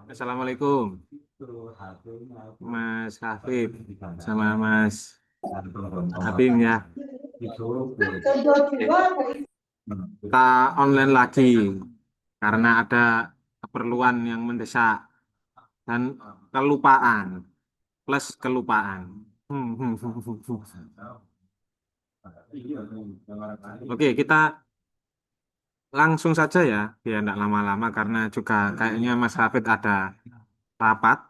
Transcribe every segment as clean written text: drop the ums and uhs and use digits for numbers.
Assalamualaikum, Mas Hafib, sama Mas Habib ya. Kita online lagi karena ada keperluan yang mendesak dan kelupaan plus kelupaan. Oke, kita langsung saja ya, biar tidak lama-lama karena juga kayaknya Mas Hafid ada rapat.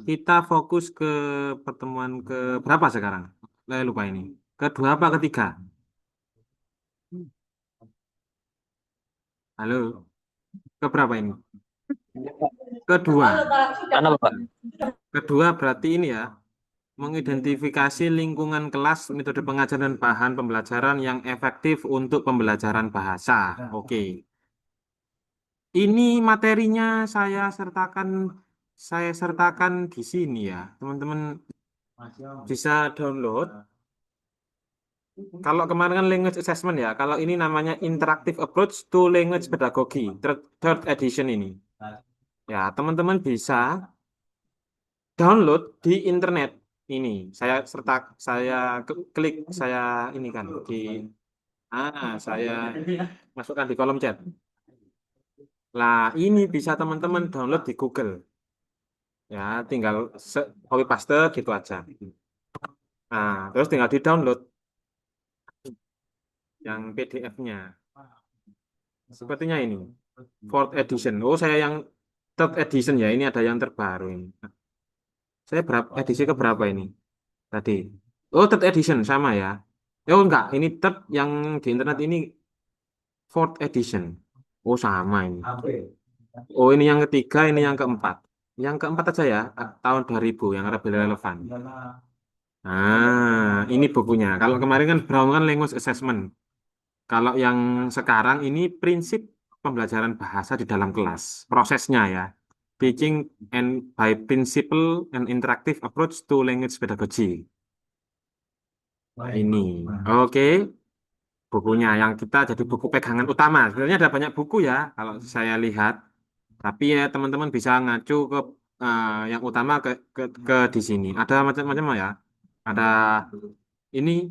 Kita fokus ke pertemuan ke berapa sekarang? Saya lupa ini. Kedua apa ketiga? Halo, ke berapa ini? Kedua. Karena Bapak, Kedua berarti ini ya, mengidentifikasi lingkungan kelas, metode pengajaran dan bahan pembelajaran yang efektif untuk pembelajaran bahasa. Oke. Ini materinya saya sertakan di sini ya. Teman-teman bisa download. Kalau kemarin kan language assessment ya, kalau ini namanya interactive approach to language pedagogy, third edition ini. Ya, teman-teman bisa download di internet ini. Saya klik, saya ini kan saya masukkan di kolom chat. Lah, ini bisa teman-teman download di Google. Ya, tinggal copy paste gitu aja. Nah, terus tinggal di-download yang PDF-nya. Sepertinya ini, fourth edition. Oh, saya yang third edition ya. Ini ada yang terbaru ini. Saya berapa edisi ke berapa ini tadi? Oh, third edition sama ya. Oh enggak, ini third yang di internet ini fourth edition. Oh sama ini. Oh ini yang ketiga, ini yang keempat. Yang keempat aja ya, tahun 2000 yang lebih relevan. Nah, ini bukunya. Kalau kemarin kan Brown kan language assessment. Kalau yang sekarang ini prinsip pembelajaran bahasa di dalam kelas. Prosesnya ya. Teaching and by principle and interactive approach to language pedagogy. Ini. Oke, bukunya yang kita jadi buku pegangan utama. Sebenarnya ada banyak buku ya kalau saya lihat. Tapi ya teman-teman bisa ngacu ke yang utama ke di sini. Ada macam-macam ya. Ada ini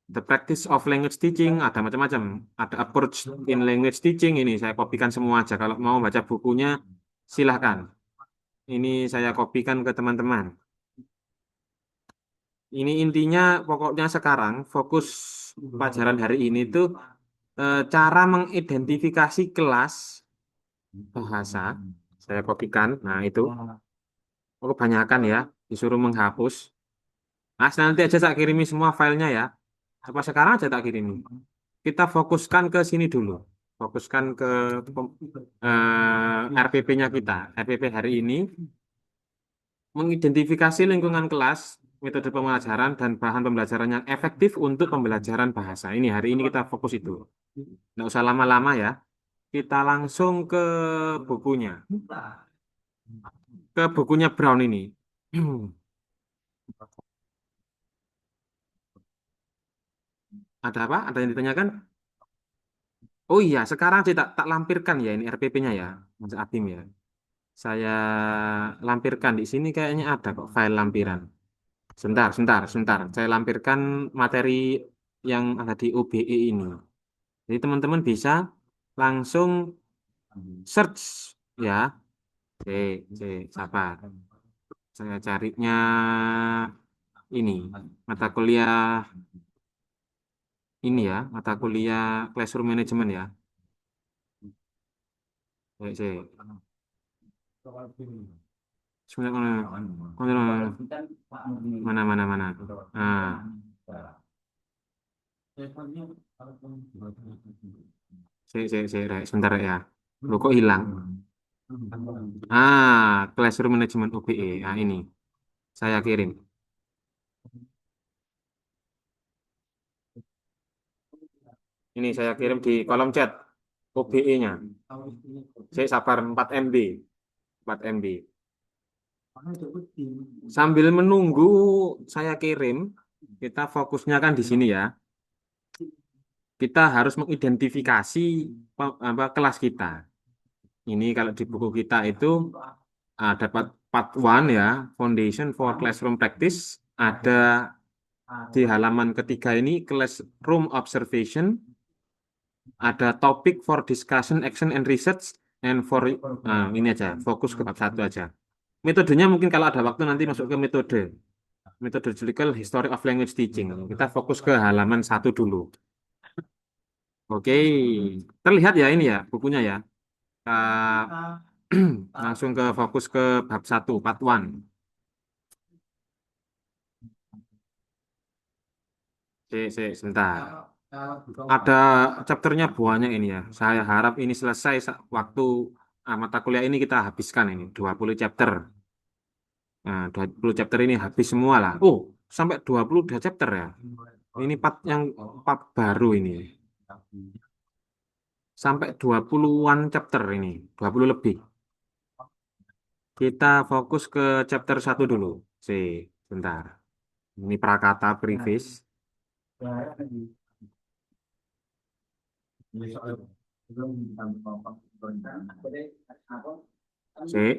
The Practice of Language Teaching, ada macam-macam. Ada Approach in Language Teaching, ini saya kopikan semua aja. Kalau mau baca bukunya, silahkan. Ini saya kopikan ke teman-teman. Ini intinya, pokoknya sekarang, fokus pelajaran hari ini tuh cara mengidentifikasi kelas bahasa. Saya kopikan, nah itu. Oh, kebanyakan ya, disuruh menghapus. Nah, nanti aja tak kirimi semua filenya ya. Apa sekarang aja tak kirimi. Kita fokuskan ke sini dulu. Fokuskan ke RPP-nya kita. RPP hari ini mengidentifikasi lingkungan kelas, metode pembelajaran, dan bahan pembelajaran yang efektif untuk pembelajaran bahasa. Ini hari ini kita fokus itu. Nggak usah lama-lama ya. Kita langsung ke bukunya. Ke bukunya Brown ini. Ada apa? Ada yang ditanyakan? Oh iya, sekarang saya tak lampirkan ya ini RPP-nya ya, Mas Abim ya. Saya lampirkan di sini kayaknya ada kok file lampiran. Sebentar, sebentar, sebentar. Saya lampirkan materi yang ada di UBE ini. Jadi teman-teman bisa langsung search ya. Sabar. Saya carinya ini mata kuliah ini ya, mata kuliah Classroom Management ya. Sebenarnya mana. Ah, Rek. Sebentar ya. Lu kok hilang? Classroom Management UBE. Nah, ini saya kirim. Ini saya kirim di kolom chat UBE-nya. Saya sabar 4 MB. 4 MB. Sambil menunggu saya kirim, kita fokusnya kan di sini ya. kita harus mengidentifikasi apa, kelas kita. Ini kalau di buku kita itu dapat part one ya, Foundation for Classroom Practice. Ada di halaman ketiga ini Classroom Observation. Ada Topic for Discussion, Action, and Research. And for ini aja, fokus ke bab satu aja. Metodenya mungkin kalau ada waktu nanti masuk ke metode. Methodological History of Language Teaching. Kita fokus ke halaman satu dulu. Oke, terlihat ya ini ya bukunya ya. Langsung ke fokus ke bab satu, part one. Sebentar. Ada chapternya banyak ini ya. Saya harap ini selesai waktu mata kuliah ini kita habiskan ini 20 chapter. Nah, 20 chapter ini habis semua lah. Oh, sampai 22 chapter ya. Ini part baru ini. Sampai 20-an chapter ini, 20 lebih. Kita fokus ke chapter satu dulu. Bentar. Ini prakata preface.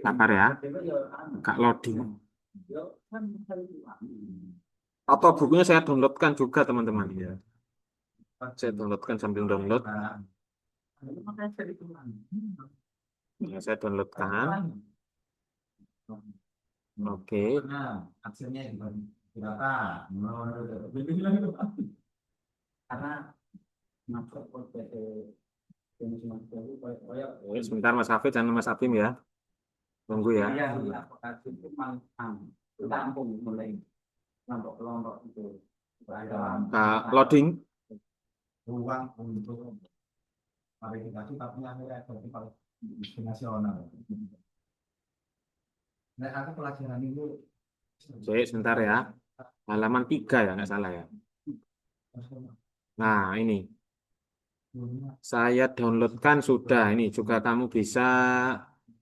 Sabar ya. Kak loading. Atau bukunya saya downloadkan juga teman-teman. Ya. Saya downloadkan sambil download. Ya, saya downloadkan. Oke. Hasilnya berapa? Karena sebentar Mas Hafid dan Mas Abim ya. Tunggu ya. Loading. Ruang untuk verifikasi tapi akhirnya verifikasi nasional. Nah, aku pelajaran itu. Sebentar ya. Halaman 3 ya, nggak salah ya. Nah, ini. Saya downloadkan sudah. Ini juga kamu bisa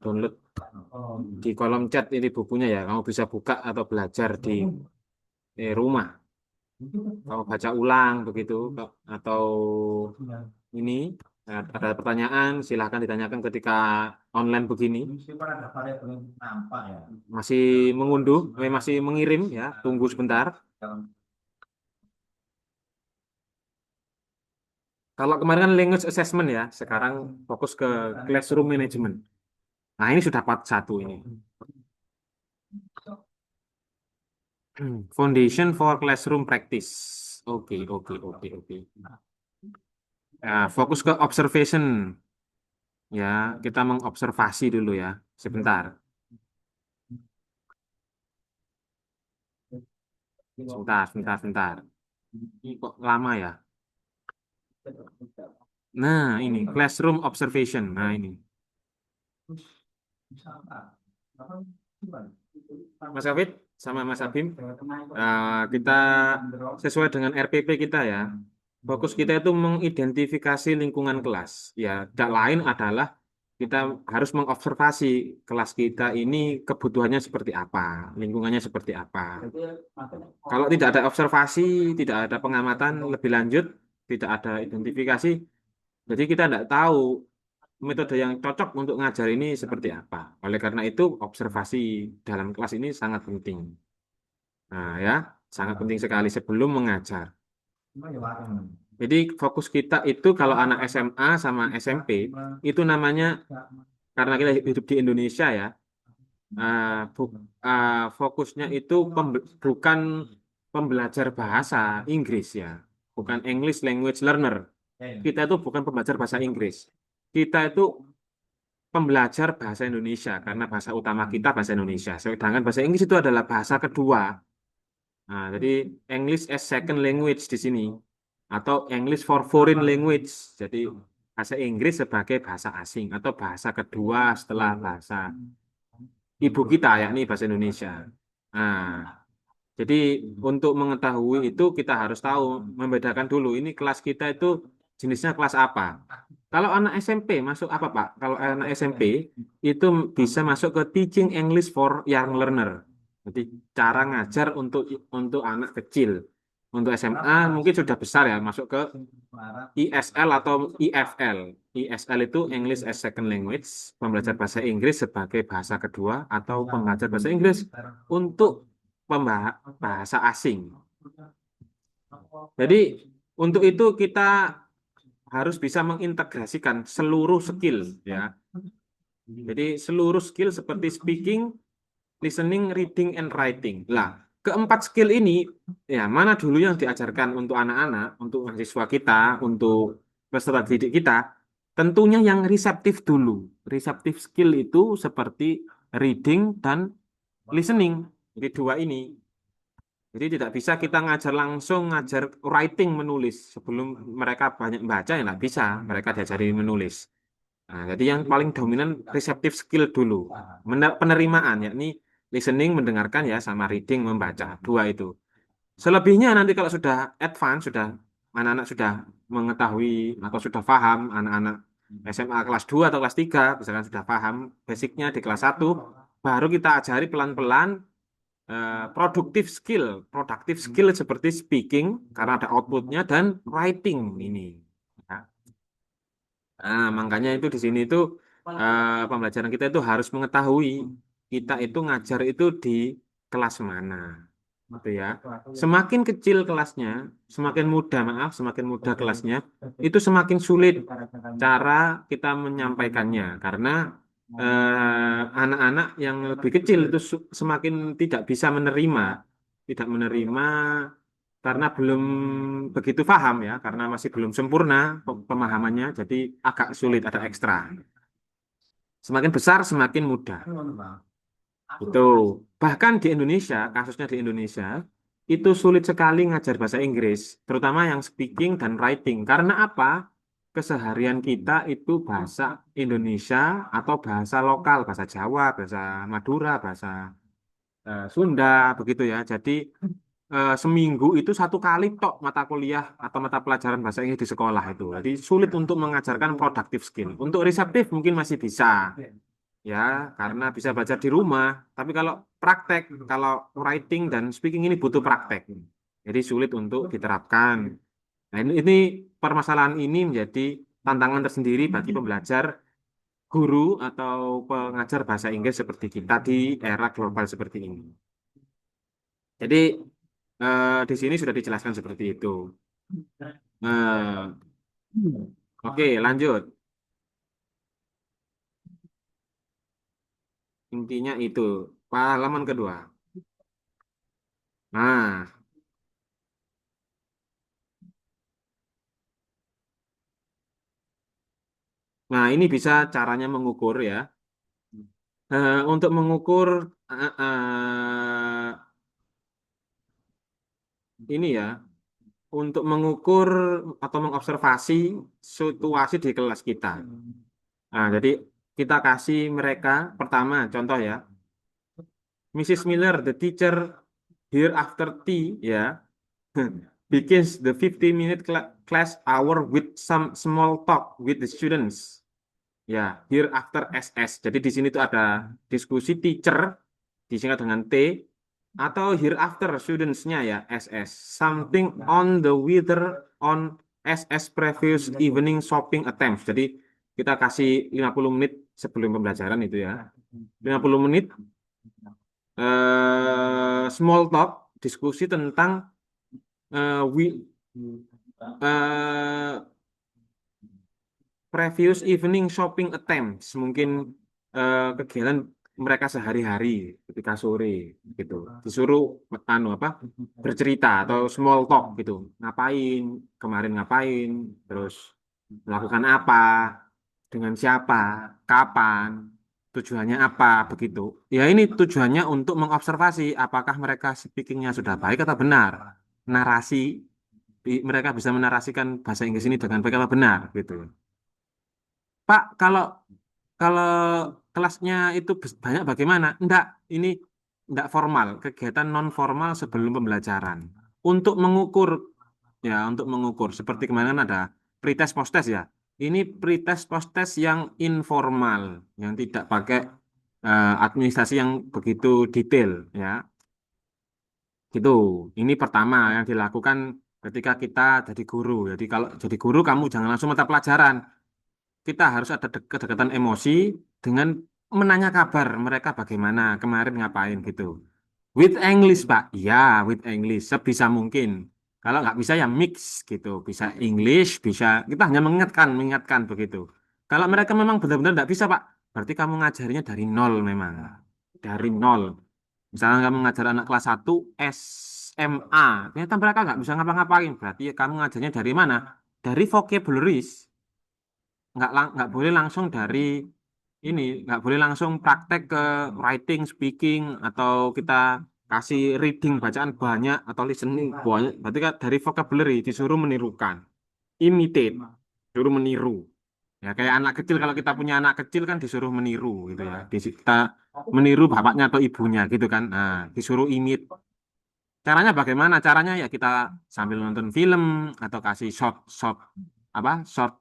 download di kolom chat ini bukunya ya. Kamu bisa buka atau belajar di rumah. Kamu baca ulang begitu. Atau ini ada pertanyaan, silahkan ditanyakan ketika online begini. Masih mengunduh, masih mengirim ya. Tunggu sebentar. Kalau kemarin kan language assessment ya, sekarang fokus ke classroom management. Nah, ini sudah part 1 ini. Foundation for Classroom Practice. Oke. Nah, fokus ke observation. Ya, kita mengobservasi dulu ya. Sebentar. Sebentar. Ini kok lama ya? Nah, ini classroom observation. Nah, ini. Mas Hafid sama Mas Abim, kita sesuai dengan RPP kita ya. Fokus kita itu mengidentifikasi lingkungan kelas. Ya, tidak lain adalah kita harus mengobservasi kelas kita ini kebutuhannya seperti apa, lingkungannya seperti apa. Kalau tidak ada observasi, tidak ada pengamatan lebih lanjut, tidak ada identifikasi, jadi kita tidak tahu metode yang cocok untuk ngajar ini seperti apa. Oleh karena itu, observasi dalam kelas ini sangat penting. Nah, ya, sangat penting sekali sebelum mengajar. Jadi fokus kita itu kalau anak SMA sama SMP itu namanya, karena kita hidup di Indonesia ya, fokusnya itu bukan pembelajar bahasa Inggris ya, bukan English language learner. Kita itu bukan pembelajar bahasa Inggris. Kita itu pembelajar bahasa Indonesia karena bahasa utama kita bahasa Indonesia. Sedangkan bahasa Inggris itu adalah bahasa kedua. Nah, jadi English as second language di sini atau English for foreign language. Jadi bahasa Inggris sebagai bahasa asing atau bahasa kedua setelah bahasa ibu kita yakni bahasa Indonesia. Nah, jadi untuk mengetahui itu kita harus tahu membedakan dulu ini kelas kita itu jenisnya kelas apa. Kalau anak SMP masuk apa Pak? Kalau anak SMP itu bisa masuk ke Teaching English for Young Learner. Jadi cara ngajar untuk anak kecil. Untuk SMA mungkin sudah besar ya, masuk ke ISL atau IFL. ISL itu English as Second Language, pembelajar bahasa Inggris sebagai bahasa kedua atau pembelajar bahasa Inggris untuk bahasa asing. Jadi untuk itu kita harus bisa mengintegrasikan seluruh skill ya. Jadi seluruh skill seperti speaking, listening, reading, and writing. Lah, keempat skill ini ya mana dulu yang diajarkan untuk anak-anak, untuk mahasiswa kita, untuk peserta didik kita, tentunya yang reseptif dulu. Reseptif skill itu seperti reading dan listening. Jadi dua ini. Jadi tidak bisa kita ngajar langsung ngajar writing menulis sebelum mereka banyak baca ya nggak bisa. Mereka diajari menulis. Nah, jadi yang paling dominan receptive skill dulu, penerimaan yakni listening mendengarkan ya sama reading membaca dua itu. Selebihnya nanti kalau sudah advance sudah anak-anak sudah mengetahui atau sudah paham anak-anak SMA kelas 2 atau kelas 3 misalkan sudah paham basicnya di kelas 1 baru kita ajari pelan-pelan productive skill seperti speaking karena ada outputnya dan writing ini. Ya. Nah, makanya itu di sini itu pembelajaran kita itu harus mengetahui kita itu ngajar itu di kelas mana, gitu ya. Semakin kecil kelasnya, semakin mudah, maaf, semakin mudah kelasnya, itu semakin sulit cara kita menyampaikannya karena anak-anak yang lebih kecil itu semakin tidak bisa menerima, tidak menerima karena belum begitu paham ya, karena masih belum sempurna pemahamannya, jadi agak sulit ada ekstra. Semakin besar semakin mudah. Itu. Bahkan di Indonesia, kasusnya di Indonesia, itu sulit sekali ngajar bahasa Inggris, terutama yang speaking dan writing. Karena apa? Keseharian kita itu bahasa Indonesia atau bahasa lokal, bahasa Jawa, bahasa Madura, bahasa Sunda, begitu ya. Jadi seminggu itu satu kali tok mata kuliah atau mata pelajaran bahasa Inggris di sekolah itu. Jadi sulit untuk mengajarkan productive skill. Untuk reseptif mungkin masih bisa, ya, karena bisa belajar di rumah. Tapi kalau praktek, kalau writing dan speaking ini butuh praktek. Jadi sulit untuk diterapkan. Nah, ini permasalahan ini menjadi tantangan tersendiri bagi pembelajar, guru atau pengajar bahasa Inggris seperti kita di era global seperti ini. Jadi di sini sudah dijelaskan seperti itu. Eh, oke, lanjut. Intinya itu halaman kedua. Nah, nah ini bisa caranya mengukur ya. Untuk mengukur eh, ini ya, untuk mengukur atau mengobservasi situasi di kelas kita. Nah, jadi kita kasih mereka pertama contoh ya, Mrs. Miller, the teacher here after tea, ya, begins the 15-minute class hour with some small talk with the students. Ya, here after SS. Jadi di sini tuh ada diskusi teacher disingkat dengan T atau here after students-nya ya SS. Something on the weather on SS previous evening shopping attempts. Jadi kita kasih 50 menit sebelum pembelajaran itu ya. 50 menit small talk, diskusi tentang eh, wi- eh, previous evening shopping attempts, mungkin kegiatan mereka sehari-hari ketika sore gitu. Disuruh anu apa? Bercerita atau small talk gitu. Ngapain? Kemarin ngapain? Terus melakukan apa? Dengan siapa? Kapan? Tujuannya apa? Begitu. Ya ini tujuannya untuk mengobservasi apakah mereka speakingnya sudah baik atau benar. Narasi mereka bisa menarasikan bahasa Inggris ini dengan baik atau benar gitu. Pak, kalau kalau kelasnya itu banyak bagaimana? Enggak, ini enggak formal, kegiatan non formal sebelum pembelajaran. Untuk mengukur untuk mengukur seperti kemarin ada pretest post-test ya. Ini pretest post-test yang informal, yang tidak pakai administrasi yang begitu detail ya. Gitu. Ini pertama yang dilakukan ketika kita jadi guru. Jadi kalau jadi guru kamu jangan langsung mata pelajaran. Kita harus ada kedekatan emosi dengan menanya kabar mereka bagaimana kemarin ngapain gitu. With English, Pak. Ya, with English sebisa mungkin. Kalau nggak bisa ya mix gitu. Bisa English, bisa kita hanya mengingatkan begitu. Kalau mereka memang benar-benar nggak bisa, Pak, berarti kamu ngajarinya dari nol memang. Dari nol. Misalnya kamu ngajar anak kelas 1 SMA, ternyata mereka nggak bisa ngapa-ngapain. Berarti ya kamu ngajarnya dari mana? Dari vocabularies. Nggak boleh langsung dari ini, nggak boleh langsung praktek ke writing, speaking, atau kita kasih reading bacaan banyak atau listening banyak. Berarti kan dari vocabulary disuruh menirukan, imitate, disuruh meniru. Ya kayak anak kecil kalau kita punya anak kecil kan disuruh meniru gitu ya. Kita meniru bapaknya atau ibunya gitu kan. Nah, disuruh imit. Caranya bagaimana? Caranya ya kita sambil nonton film atau kasih short short apa short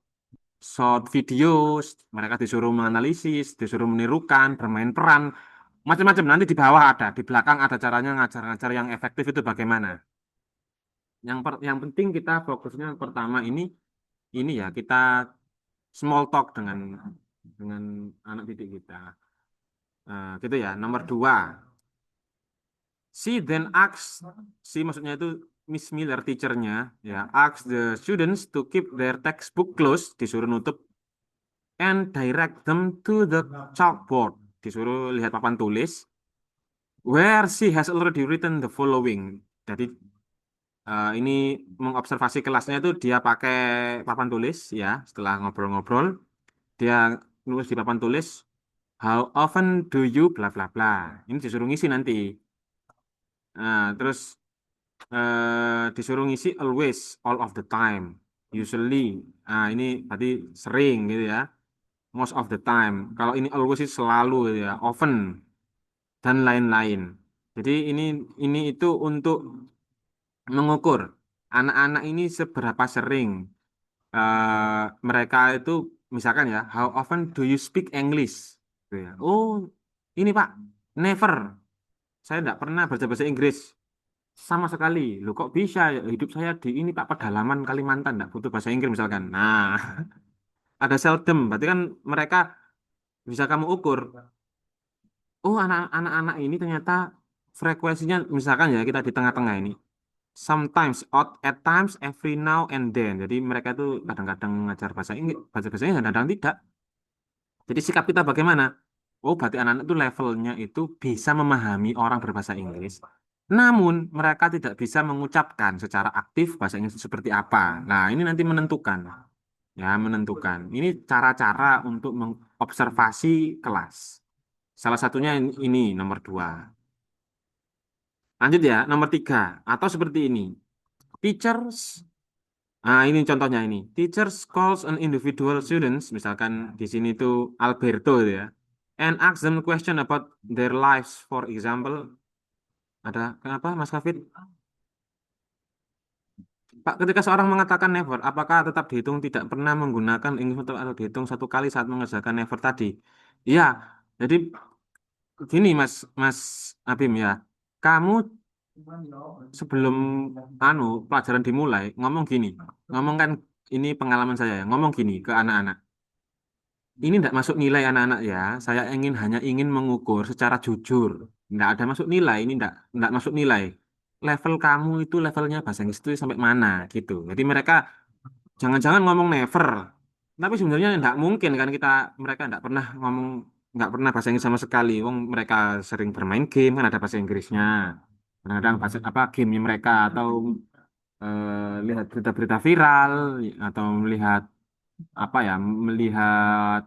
short videos, mereka disuruh menganalisis, disuruh menirukan, bermain peran, macam-macam. Nanti di bawah ada, di belakang ada caranya ngajar-ngajar yang efektif itu bagaimana. Yang penting kita fokusnya pertama ini ya kita small talk dengan anak didik kita. Gitu ya. Nomor dua, she then asks, si maksudnya itu Miss Miller teachernya ya, asks the students to keep their textbook close, disuruh nutup and direct them to the chalkboard. Disuruh lihat papan tulis where she has already written the following. Jadi ini mengobservasi kelasnya itu dia pakai papan tulis ya. Setelah ngobrol-ngobrol, dia nulis di papan tulis how often do you bla bla bla. Ini disuruh ngisi nanti. Terus disuruh ngisi always, all of the time, usually. Ini berarti sering gitu ya. Most of the time. Kalau ini always itu selalu gitu ya, often dan lain-lain. Jadi ini itu untuk mengukur anak-anak ini seberapa sering mereka itu misalkan ya, how often do you speak English? Gitu ya. Oh, ini Pak, never. Saya tidak pernah baca bahasa Inggris sama sekali. Loh kok bisa ya? Hidup saya di ini Pak pedalaman Kalimantan tidak butuh bahasa Inggris misalkan. Nah, ada seldom. Berarti kan mereka bisa kamu ukur. Oh, anak-anak ini ternyata frekuensinya misalkan ya kita di tengah-tengah ini. Sometimes, odd at times, every now and then. Jadi mereka itu kadang-kadang mengajar bahasa Inggris, bahasa bahasanya kadang-kadang tidak. Jadi sikap kita bagaimana? Oh, berarti anak-anak itu levelnya itu bisa memahami orang berbahasa Inggris. Namun mereka tidak bisa mengucapkan secara aktif bahasa Inggris itu seperti apa. Nah, ini nanti menentukan. Ya, menentukan. Ini cara-cara untuk mengobservasi kelas. Salah satunya ini nomor dua. Lanjut ya, nomor tiga. Atau seperti ini. Teachers, ini contohnya ini. Teachers calls an individual students, misalkan di sini tuh Alberto itu ya, and ask them question about their lives. For example, ada kenapa Mas Hafid? Pak, ketika seorang mengatakan never, apakah tetap dihitung tidak pernah menggunakan English atau dihitung satu kali saat mengerjakan never tadi? Iya, jadi gini Mas Mas Abim ya, kamu sebelum pelajaran dimulai ngomong gini, ngomong kan ini pengalaman saya ya, ngomong gini ke anak-anak. Ini tidak masuk nilai anak-anak ya. Saya hanya ingin mengukur secara jujur. Tidak ada masuk nilai. Ini tidak masuk nilai. Level kamu itu levelnya bahasa Inggris itu sampai mana gitu. Jadi mereka jangan-jangan ngomong never. Tapi sebenarnya tidak mungkin kan mereka tidak pernah ngomong nggak pernah bahasa Inggris sama sekali. Wong mereka sering bermain game kan ada bahasa Inggrisnya. Kadang-kadang bahasa apa game mereka atau lihat berita-berita viral atau melihat apa ya melihat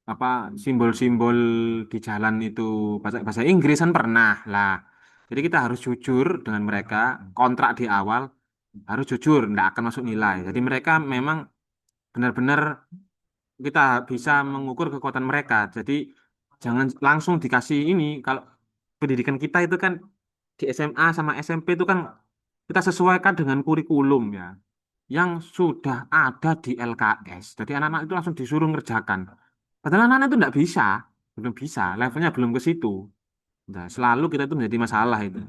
apa simbol-simbol di jalan itu bahasa bahasa Inggris kan pernah lah. Jadi kita harus jujur dengan mereka, kontrak di awal harus jujur, tidak akan masuk nilai. Jadi mereka memang benar-benar kita bisa mengukur kekuatan mereka. Jadi jangan langsung dikasih ini. Kalau pendidikan kita itu kan di SMA sama SMP itu kan kita sesuaikan dengan kurikulum ya yang sudah ada di LKS. Jadi anak-anak itu langsung disuruh ngerjakan. Padahal anak-anak itu belum bisa, levelnya belum ke situ. Nah, selalu kita itu menjadi masalah itu.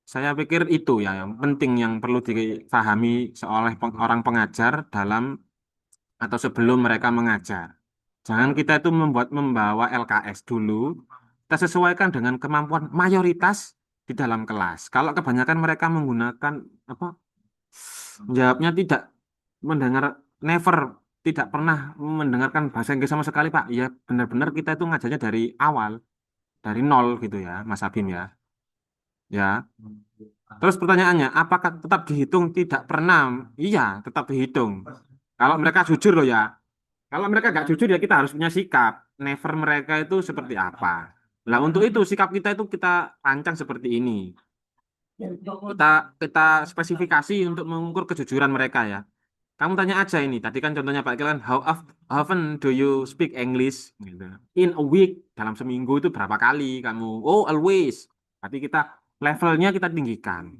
Saya pikir itu ya yang penting yang perlu dipahami seoleh orang pengajar dalam atau sebelum mereka mengajar. Jangan kita itu membawa LKS dulu, kita sesuaikan dengan kemampuan mayoritas di dalam kelas. Kalau kebanyakan mereka menggunakan apa jawabnya tidak mendengar never tidak pernah mendengarkan bahasa Inggris sama sekali, Pak. Ya benar-benar kita itu ngajarnya dari awal, dari nol gitu ya, Mas Abim ya. Ya. Terus pertanyaannya, apakah tetap dihitung tidak pernah? Iya, tetap dihitung. Kalau mereka jujur loh ya. Kalau mereka nggak jujur ya kita harus punya sikap. Never mereka itu seperti apa. Nah untuk itu sikap kita itu kita rancang seperti ini. Kita kita spesifikasi untuk mengukur kejujuran mereka ya. Kamu tanya aja ini. Tadi kan contohnya Pak Kilan, how often do you speak English? Gitu. In a week dalam seminggu itu berapa kali kamu? Oh always. Berarti kita levelnya kita tinggikan.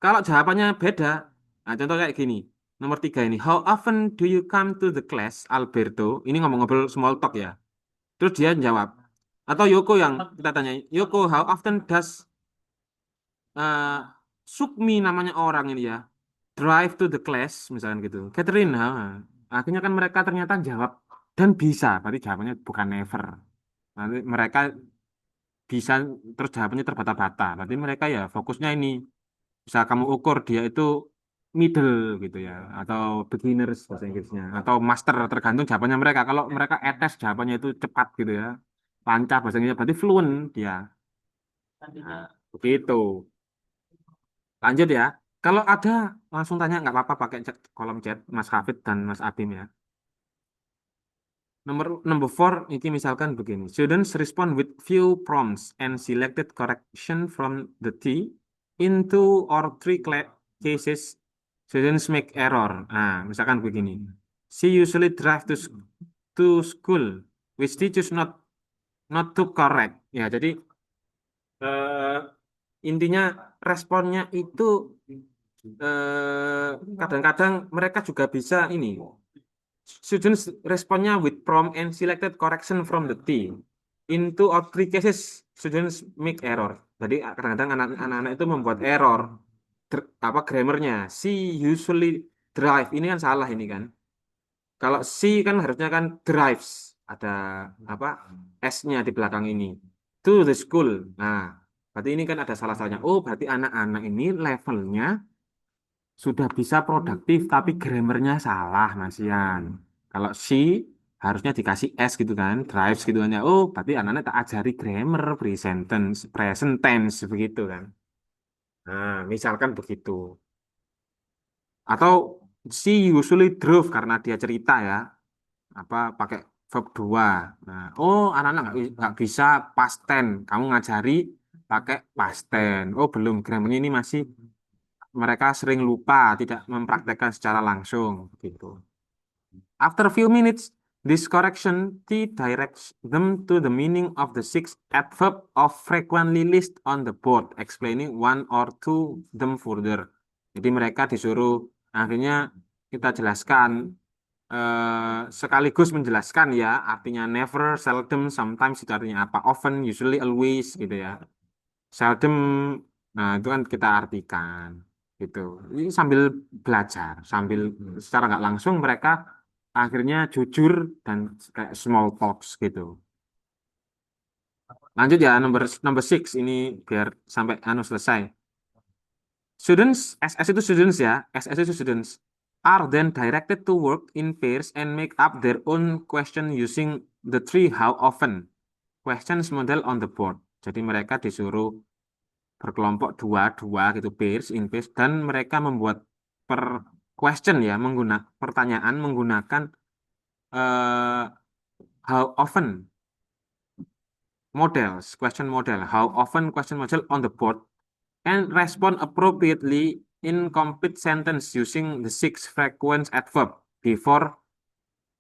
Kalau jawabannya beda, nah contoh kayak gini. Nomor 3 ini, how often do you come to the class, Alberto? Ini ngomong-ngobrol small talk ya. Terus dia jawab. Atau Yoko yang kita tanya, Yoko, how often does uh, Sukmi namanya orang ini ya, drive to the class, misalkan gitu. Catherine, ha. Akhirnya kan mereka ternyata jawab dan bisa, berarti jawabannya bukan never. Nanti mereka bisa terus jawabannya terbata-bata. Berarti mereka ya fokusnya ini bisa kamu ukur dia itu middle gitu ya atau beginners bahasa Inggrisnya atau master tergantung jawabannya mereka. Kalau mereka etes jawabannya itu cepat gitu ya. Lancar bahasa Inggrisnya berarti fluent dia. Nah, begitu. Lanjut ya. Kalau ada langsung tanya nggak apa-apa pakai kolom chat Mas Hafid dan Mas Abim ya. Number four, ini misalkan begini. Students respond with few prompts and selected correction from the T. In two or three cases, students make error. Nah, misalkan begini. She usually drive to school, which teachers not to correct. Ya, jadi eh, intinya responnya itu kadang-kadang mereka juga bisa ini. Students responnya with prompt and selected correction from the team. In two or three cases, students make error. Jadi kadang-kadang anak-anak itu membuat error. Apa grammarnya? She usually drive. Ini kan salah ini kan. Kalau she kan harusnya kan drives. Ada apa S-nya di belakang ini. To the school. Nah, berarti ini kan ada salah-salahnya. Oh, berarti anak-anak ini levelnya sudah bisa produktif tapi grammarnya salah Mas Ian. Kalau si harusnya dikasih S gitu kan, drives gitu kan ya. Oh, berarti anak-anak tak ajari grammar, present tense begitu kan. Nah, misalkan begitu. Atau si usually drove karena dia cerita ya, apa pakai verb 2. Nah, oh anak-anak nggak bisa past tense. Kamu ngajari pakai past tense. Oh, belum grammarnya ini masih mereka sering lupa, tidak mempraktekkan secara langsung gitu. After a few minutes, this correction T directs them to the meaning of the six adverb of frequently list on the board, explaining one or two them further. Jadi mereka disuruh akhirnya kita jelaskan sekaligus menjelaskan ya artinya never, seldom, sometimes itu artinya apa, often, usually, always gitu ya. Seldom, nah itu kan kita artikan gitu. Ini sambil belajar, sambil secara nggak langsung mereka akhirnya jujur dan kayak small talks gitu. Lanjut ya, number number six ini biar sampai anu selesai. Students, SS itu students ya, SS itu students are then directed to work in pairs and make up their own question using the three how often questions model on the board. Jadi mereka disuruh berkelompok dua-dua gitu pairs in pairs dan mereka membuat per question ya menggunakan pertanyaan menggunakan eh, how often models question model how often question model on the board and respond appropriately in complete sentence using the six frequent adverb before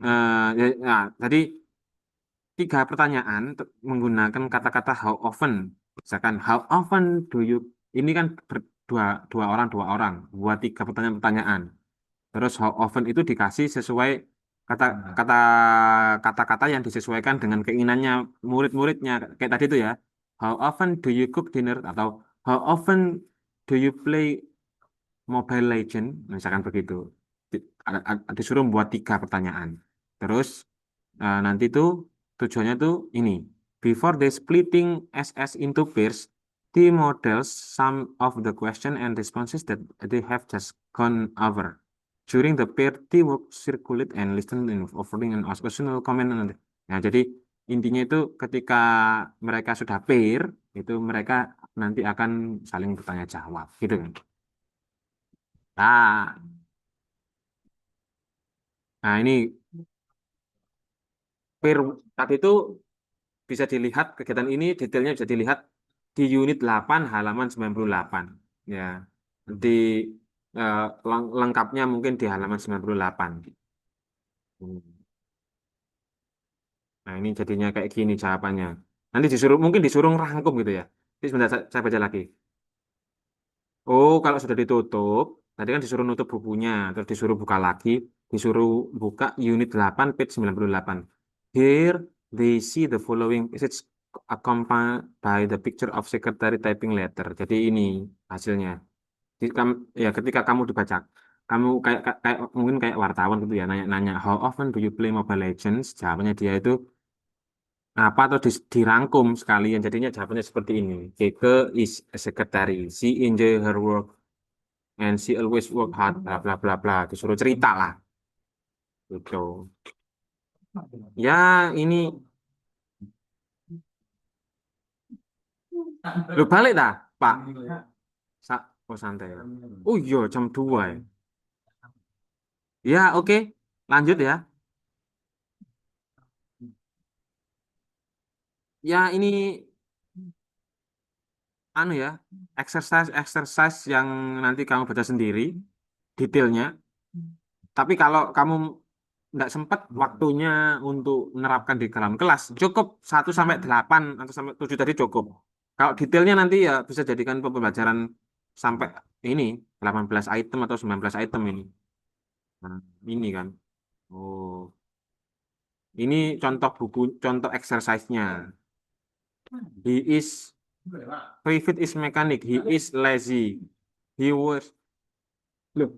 jadi tiga pertanyaan menggunakan kata-kata how often. Misalkan how often do you ini kan berdua dua orang buat tiga pertanyaan-pertanyaan. Terus how often itu dikasih sesuai kata kata kata-kata yang disesuaikan dengan keinginannya murid-muridnya kayak tadi itu ya. How often do you cook dinner atau how often do you play Mobile Legend? Misalkan begitu. Disuruh buat 3 pertanyaan. Terus nanti tuh tujuannya tuh ini. Before they splitting SS into pairs, the models some of the question and responses that they have just gone over. During the pair, they will circulate and listen in offering and ask questional comment. Nah, jadi intinya itu ketika mereka sudah pair, itu mereka nanti akan saling bertanya jawab, gitu kan. Nah, nah ini pair tadi itu bisa dilihat kegiatan ini detailnya bisa dilihat di unit 8 halaman 98 ya. Nanti eh, lengkapnya mungkin di halaman 98. Hmm. Nah, ini jadinya kayak gini jawabannya. Nanti disuruh mungkin disuruh ngerangkum gitu ya. Jadi sebentar saya baca lagi. Oh, kalau sudah ditutup, tadi kan disuruh nutup bukunya, terus disuruh buka lagi, disuruh buka unit 8 page 98. Here they see the following passage accompanied by the picture of secretary typing letter. Jadi ini hasilnya. Ya ketika kamu dibaca, kamu kayak mungkin kayak wartawan gitu ya, nanya-nanya how often do you play Mobile Legends? Jawabannya dia itu apa atau dirangkum sekalian. Jadinya jawabannya seperti ini. Keike is a secretary. She enjoy her work and she always work hard bla bla bla bla disuruh cerita lah gitu ya ini lu balik dah Pak oh santai ya oh iya jam 2 ya ya oke lanjut ya ya ini anu ya exercise yang nanti kamu baca sendiri detailnya tapi kalau kamu nggak sempat waktunya untuk menerapkan di dalam kelas, cukup 1 sampai 8 atau sampai 7 tadi cukup. Kalau detailnya nanti ya bisa jadikan pembelajaran sampai ini 18 item atau 19 item ini. Nah, ini kan. Oh, ini contoh buku, contoh exercise-nya. He is private is mechanic. He is lazy. He was look,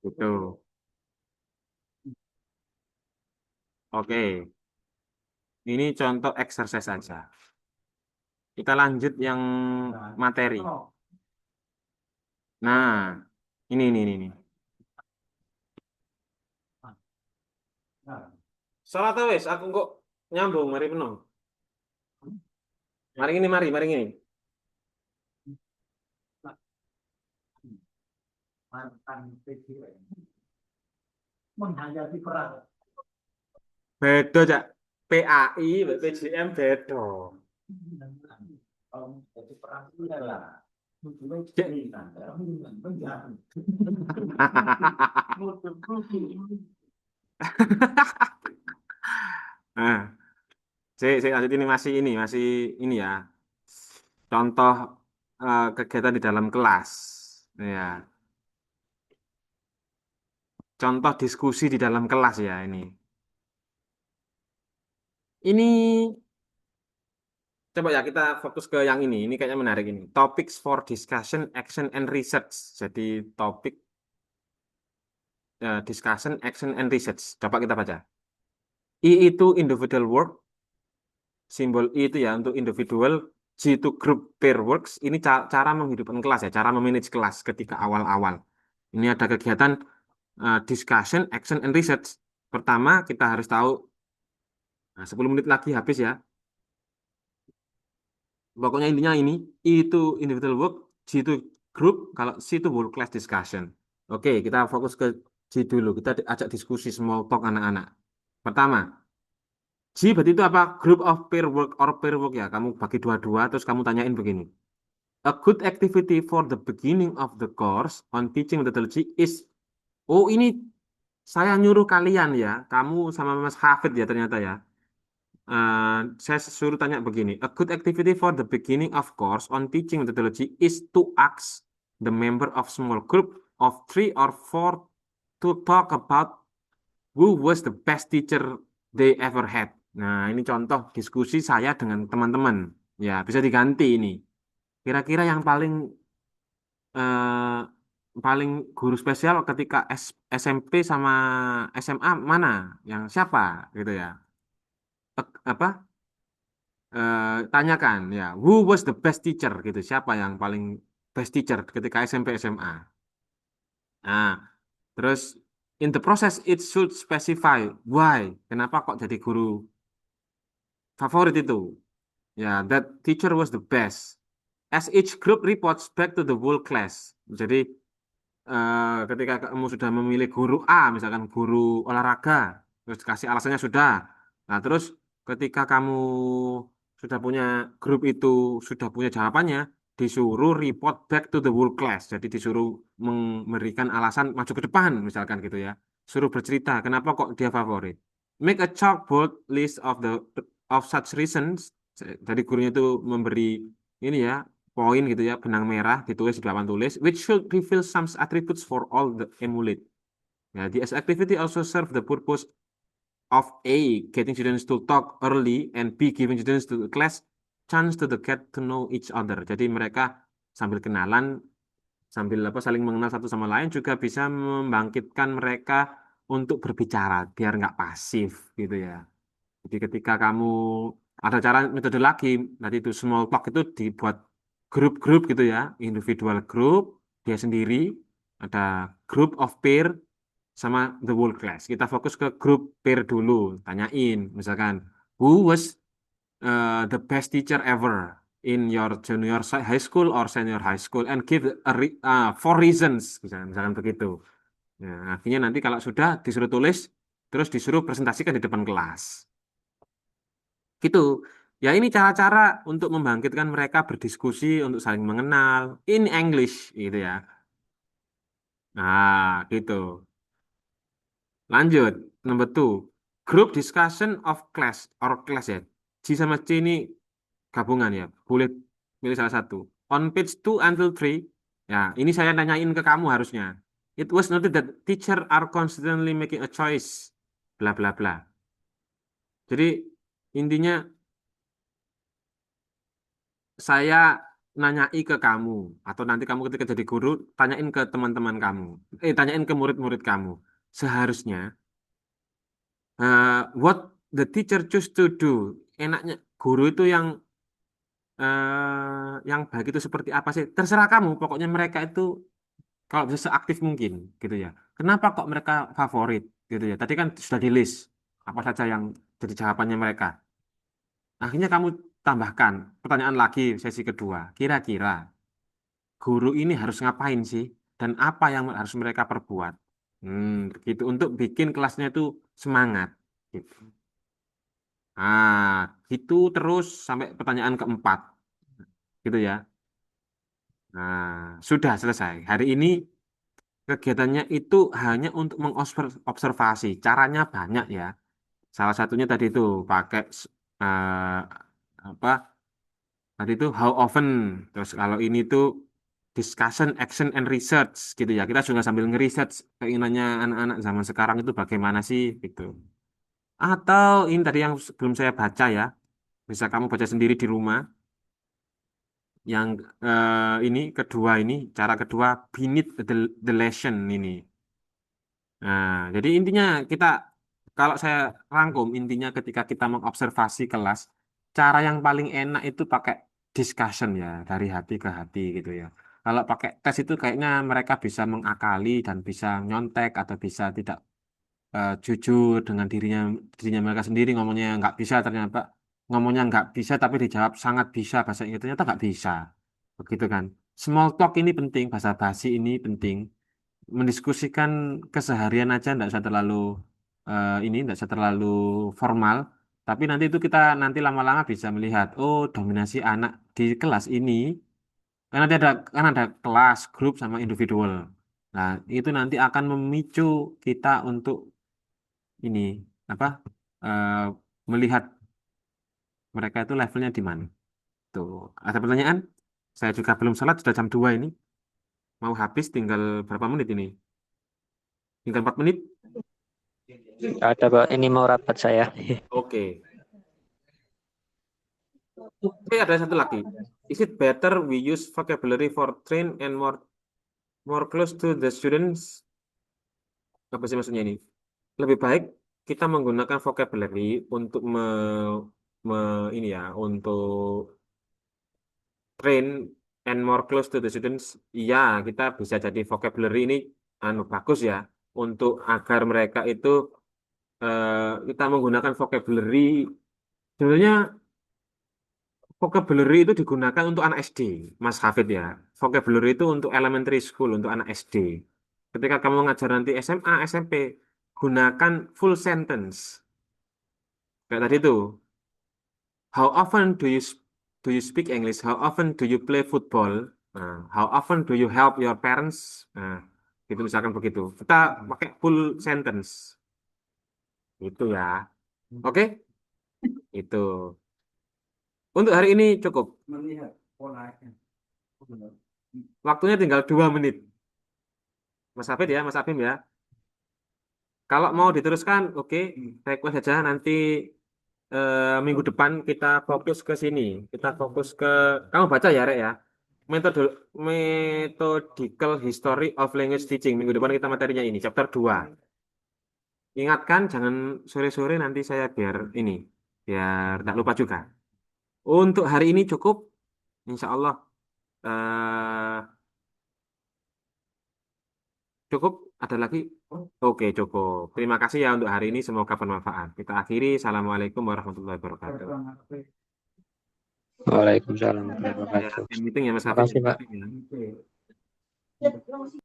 gitu. Oke, ini contoh exercise aja. Kita lanjut yang materi. Nah, ini. Salah tahu wes, aku kok nyambung mari penuh. Mari ini. Menghayati perang. Beda cak. PAI, PJM beda. Jadi perang itu adalah Nah, saya lanjut ini masih ini ya. Contoh kegiatan di dalam kelas. Ya, contoh diskusi di dalam kelas ya ini. Ini coba ya kita fokus ke yang ini. Ini kayaknya menarik ini. Topics for discussion, action and research. Jadi topik discussion, action and research. Coba kita baca. I itu individual work, simbol I itu ya untuk individual, G itu group pair works. Ini cara menghidupkan kelas ya, cara memanage kelas ketika awal-awal. Ini ada kegiatan discussion, action and research. Pertama kita harus tahu, nah, 10 menit lagi habis ya. Pokoknya intinya ini, I itu individual work, G itu group, kalau C itu world class discussion. Oke, kita fokus ke G dulu. Kita ajak diskusi small talk anak-anak. Pertama, G berarti itu apa? Group of pair work or pair work ya. Kamu bagi dua-dua, terus kamu tanyain begini. A good activity for the beginning of the course on teaching methodology is... Oh, ini saya nyuruh kalian ya. Kamu sama Mas Hafid ya ternyata ya. Saya suruh tanya begini. A good activity for the beginning of course on teaching methodology is to ask the member of small group of 3 or 4 to talk about who was the best teacher they ever had. Nah, ini contoh diskusi saya dengan teman-teman. Ya, bisa diganti ini. Kira-kira yang paling guru spesial ketika SMP sama SMA mana? Yang siapa gitu ya? Apa? Tanyakan ya, who was the best teacher gitu. Siapa yang paling best teacher ketika SMP SMA? Nah, terus in the process it should specify why. Kenapa kok jadi guru favorit itu? Ya, that teacher was the best. As each group reports back to the whole class. Jadi ketika kamu sudah memilih guru A, misalkan guru olahraga, terus kasih alasannya sudah. Nah, terus ketika kamu sudah punya grup itu, sudah punya jawabannya, disuruh report back to the whole class. Jadi disuruh memberikan alasan maju ke depan, misalkan gitu ya. Suruh bercerita, kenapa kok dia favorit. Make a chalkboard list of such reasons. Jadi gurunya itu memberi ini ya, poin gitu ya, benang merah ditulis di papan tulis, which should reveal some attributes for all the emulate. Ya, this activity also serve the purpose of A, getting students to talk early, and B, giving students to the class chance to the get to know each other. Jadi mereka sambil kenalan, sambil apa saling mengenal satu sama lain juga bisa membangkitkan mereka untuk berbicara biar nggak pasif gitu ya. Jadi ketika kamu ada cara metode lagi, nanti itu small talk itu dibuat grup-grup gitu ya, individual group, dia sendiri, ada group of peer, sama the whole class. Kita fokus ke grup peer dulu, tanyain, misalkan, who was the best teacher ever in your junior high school or senior high school, and give four reasons, misalkan begitu. Nah, akhirnya nanti kalau sudah disuruh tulis, terus disuruh presentasikan di depan kelas. Gitu. Ya ini cara-cara untuk membangkitkan mereka berdiskusi untuk saling mengenal in English gitu ya. Nah, gitu. Lanjut. Number two. Group discussion of class or class ya. G sama C ini gabungan ya. Boleh pilih salah satu. On page 2 until 3. Ya, ini saya nanyain ke kamu harusnya. It was noted that teacher are constantly making a choice. Bla bla bla. Jadi intinya saya nanyai ke kamu atau nanti kamu ketika jadi guru tanyain ke teman-teman kamu tanyain ke murid-murid kamu seharusnya what the teacher choose to do enaknya guru itu yang baik itu seperti apa sih terserah kamu pokoknya mereka itu kalau bisa seaktif mungkin gitu ya kenapa kok mereka favorit gitu ya tadi kan sudah di list apa saja yang jadi jawabannya mereka akhirnya kamu tambahkan pertanyaan lagi sesi kedua kira-kira guru ini harus ngapain sih dan apa yang harus mereka perbuat. Gitu untuk bikin kelasnya itu semangat gitu. Nah, itu terus sampai pertanyaan keempat gitu ya. Nah, sudah selesai. Hari ini kegiatannya itu hanya untuk mengobservasi. Caranya banyak ya. Salah satunya tadi itu pakai eh, apa tadi itu how often. Terus kalau ini tuh discussion, action, and research gitu ya. Kita juga sambil ngeresearch keinginannya anak-anak zaman sekarang itu bagaimana sih gitu. Atau ini tadi yang belum saya baca ya. Bisa kamu baca sendiri di rumah. Yang ini kedua ini, cara kedua beneath the lesson ini. Nah, jadi intinya kita kalau saya rangkum intinya ketika kita mengobservasi kelas, cara yang paling enak itu pakai discussion ya, dari hati ke hati gitu ya. Kalau pakai tes itu kayaknya mereka bisa mengakali dan bisa nyontek atau bisa tidak jujur dengan dirinya mereka sendiri ngomongnya nggak bisa ternyata ngomongnya nggak bisa tapi dijawab sangat bisa bahasa Inggris ternyata nggak bisa begitu kan. Small talk ini penting, bahasa basi ini penting mendiskusikan keseharian aja enggak usah terlalu ini enggak usah terlalu formal tapi nanti itu kita nanti lama-lama bisa melihat oh dominasi anak di kelas ini kan ada kelas grup sama individual nah itu nanti akan memicu kita untuk ini apa eh, melihat mereka itu levelnya di mana tuh ada pertanyaan saya juga belum salat sudah jam 2 ini mau habis tinggal berapa menit ini tinggal 4 menit. Ada Pak, ini mau rapat saya. Oke. Ada satu lagi. Is it better we use vocabulary for train and more close to the students? Apa sih maksudnya ini? Lebih baik kita menggunakan vocabulary untuk ini ya, untuk train and more close to the students. Iya, kita bisa jadi vocabulary ini bagus ya untuk agar mereka itu kita menggunakan vocabulary. Sebenarnya vocabulary itu digunakan untuk anak SD, Mas Hafid ya. Vocabulary itu untuk elementary school, untuk anak SD. Ketika kamu ngajar nanti SMA, SMP, gunakan full sentence. Kayak tadi tuh, how often do you speak English? How often do you play football? Nah, how often do you help your parents? Nah, itu misalkan begitu. Kita pakai full sentence. Itu ya. Oke? Itu. Untuk hari ini cukup. Waktunya tinggal 2 menit. Mas Hafid ya, Mas Afim ya. Kalau mau diteruskan, oke, request saja nanti minggu depan kita fokus ke sini. Kita fokus ke kamu baca ya, Rek ya. Metode Methodical History of Language Teaching. Minggu depan kita materinya ini, chapter 2. Ingatkan jangan sore-sore nanti saya biar tak lupa juga. Untuk hari ini cukup, insya Allah eh, cukup. Ada lagi? Oke, cukup. Terima kasih ya untuk hari ini. Semoga bermanfaat. Kita akhiri. Assalamualaikum warahmatullahi wabarakatuh. Waalaikumsalam warahmatullahi Ya, wabarakatuh. meeting ya Mas Terima Hafid. kasih, Pak. Ya.